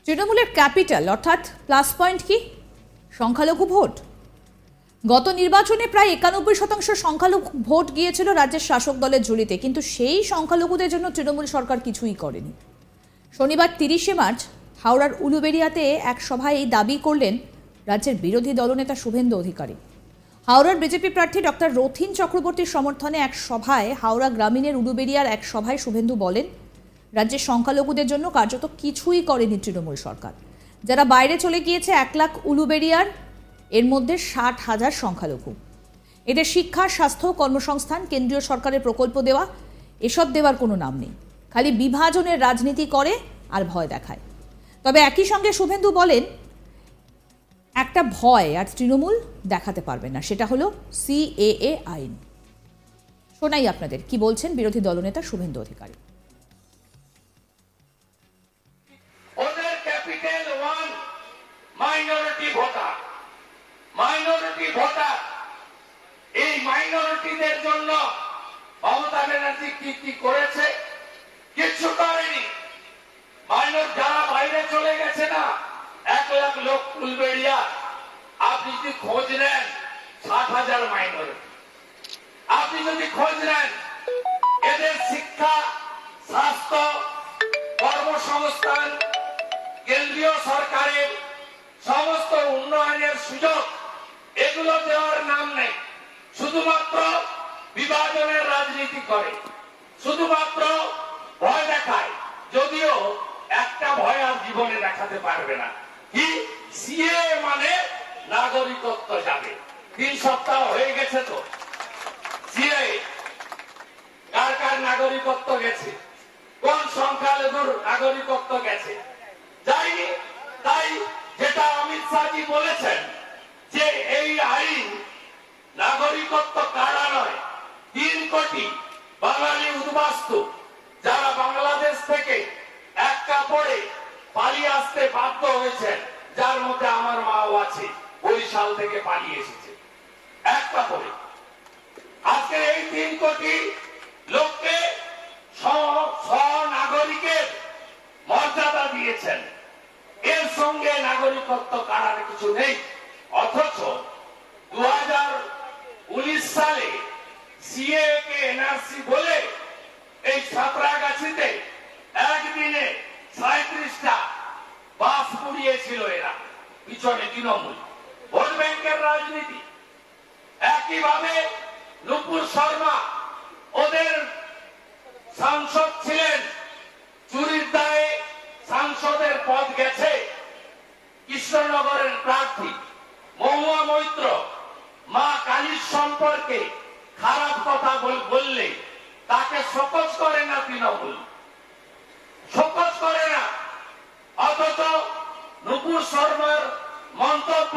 তৃণমূলের ক্যাপিটাল অর্থাৎ plus point কি? সংখ্যালঘু ভোট। গত নির্বাচনে প্রায় 91% সংখ্যালঘু ভোট গিয়েছিল রাজ্যের শাসক দলের ঝুলিতে, কিন্তু সেই সংখ্যালঘুদের জন্য তৃণমূল সরকার কিছুই করেনি। শনিবার 30শে মার্চ হাওড়ার উলুবেড়িয়াতে এক সভায় এই দাবি করলেন রাজ্যের বিরোধী দলনেতা শুভেন্দু অধিকারী। হাওড়ার বিজেপি প্রার্থী ডক্টর রথীন চক্রবর্তীর সমর্থনে এক সভায় হাওড়া গ্রামীণের উলুবেড়িয়ার এক সভায় শুভেন্দু বলেন, রাজ্যের সংখ্যালঘুদের জন্য কার্যত কিছুই করেনি তৃণমূল সরকার। যারা বাইরে চলে গিয়েছে 1 লাখ উলুবেড়িয়ার, এর মধ্যে 60,000 সংখ্যালঘু। এদের শিক্ষা, স্বাস্থ্য, কর্মসংস্থান, কেন্দ্রীয় সরকারের প্রকল্প দেওয়া, এসব দেওয়ার কোনো নাম নেই। খালি বিভাজনের রাজনীতি করে আর ভয় দেখায়। তবে একই সঙ্গে শুভেন্দু বলেন, একটা ভয় আর তৃণমূল দেখাতে পারবে না, সেটা হলো CAA আইন। শোনাই আপনাদের কি বলছেন বিরোধী দলনেতা শুভেন্দু অধিকারী। মাইনরিটি ভোটার, এই মাইনরিটিদের জন্য মমতা ব্যানার্জি কি কি করেছে? কিছু করেনি। যারা বাইরে চলে গেছে না, 1 লাখ লোক উলবেড়িয়া, আপনি যদি খোঁজ নেন 60,000 মাইনরিটি। আপনি যদি খোঁজ নেন এদের শিক্ষা, স্বাস্থ্য, কর্মসংস্থান, কেন্দ্রীয় সরকারের সমস্ত উন্নয়নের সুযোগ, এগুলো দেওয়ার নাম নেই। শুধুমাত্র বিভাজনের রাজনীতি করে, শুধুমাত্র ভয় দেখায়। যদিও একটা ভয় আর জীবনে দেখাতে পারবে না, কি CAA মানে নাগরিকত্ব যাবে। 3 সপ্তাহ হয়ে গেছে তো, CAA কার কার নাগরিকত্ব গেছে? কোন সংখ্যালঘুর নাগরিকত্ব গেছে? যায়নি। তাই যেটা অমিত শাহজি বলেছেন যে এই আইন নাগরিকত্ব কাড়া নয়, 3 কোটি বাঙালি উদ্বাস্তু যারা বাংলাদেশ থেকে এক কাপড়ে পালিয়ে আসতে বাধ্য হয়েছেন, যার মধ্যে আমার মাও আছে, বরিশাল থেকে পালিয়ে এসেছে এক কাপড়ে। আজকে এই 3 কোটি লোককে নাগরিকের মর্যাদা দিয়েছেন, এর সঙ্গে নাগরিকত্ব কাড়ার কিছু নেই। অথচ 2019 সালে CAA কে NRC বলে এই সাঁতরাগাছিতে একদিনে 37টা বাস পুড়িয়েছিল এরা, পিছনে তৃণমূল, ভোট ব্যাংকের রাজনীতি। একইভাবে নুপুর শর্মা ওদের সাংসদ ছিলেন, চুরির দায়ে সাংসদের পদ গেছে। কৃষ্ণনগরের প্রার্থী মহুয়া মৈত্র মা কালীর সম্পর্কে খারাপ কথা বললে তাকে শোকজ করে না তৃণমূল, শোকজ করে না। অথচ নুপুর শর্মার মন্তব্য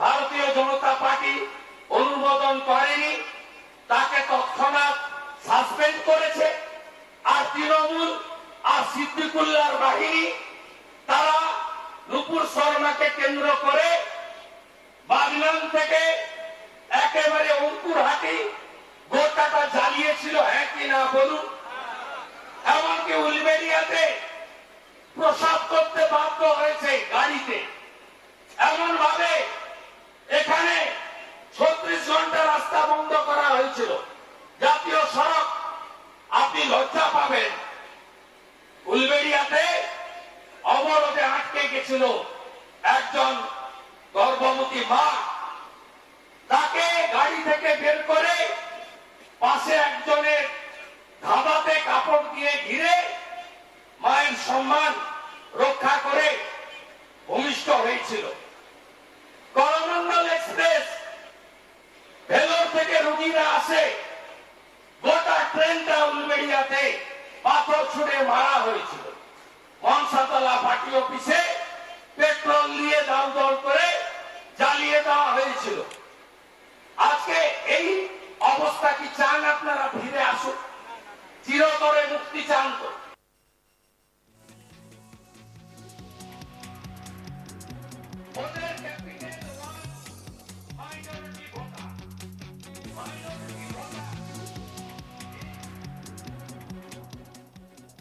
ভারতীয় জনতা পার্টি অনুমোদন করেনি, তাকে তৎক্ষণাৎ সাসপেন্ড করেছে। আর তৃণমূল আর সিদ্দিকুল্লাহর বাহিনী তারা নুপুর শর্মাকে কেন্দ্র করে বাগনান থেকে একেবারে অঙ্কুরহাটি গোটাটা জ্বালিয়েছিল। হ্যাঁ কি না বলুন? এমনকি উলবেড়িয়াতে প্রসাদ করতে বাধ্য হয়েছে গাড়িতে। এমন ভাবে এখানে 36 ঘন্টা রাস্তা বন্ধ করা হয়েছিল। জাতীয় সড়ক, আপনি লজ্জা পাবেন, উলবেড়িয়াতে অবরোধে আটকে গেছিল একজন গর্ভবতী মা। তাকে গাড়ি থেকে বের করে পাশে একজনের ধাবাতে কাপড় দিয়ে ঘিরে মায়ের সম্মান রক্ষা করে ভূমিষ্ঠ হয়েছিল। করমণ্ডল এক্সপ্রেস, ভেলোর থেকে রোগীরা আসে, গোটা ট্রেনটা উলবেড়িয়াতে পাথর ছুড়ে মারা হয়েছিল। মনসাতলা পার্টি অফিসে পেট্রোল দিয়ে দাউদল করে জ্বালিয়ে দেওয়া হয়েছিল। আজকে এই অবস্থা কি চান আপনারা ফিরে আসুক? চিরতরে মুক্তি চান তো?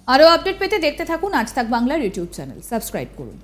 আরও আপডেট পেতে দেখতে থাকুন আজ তাক বাংলার ইউটিউব চ্যানেল, সাবস্ক্রাইব করুন।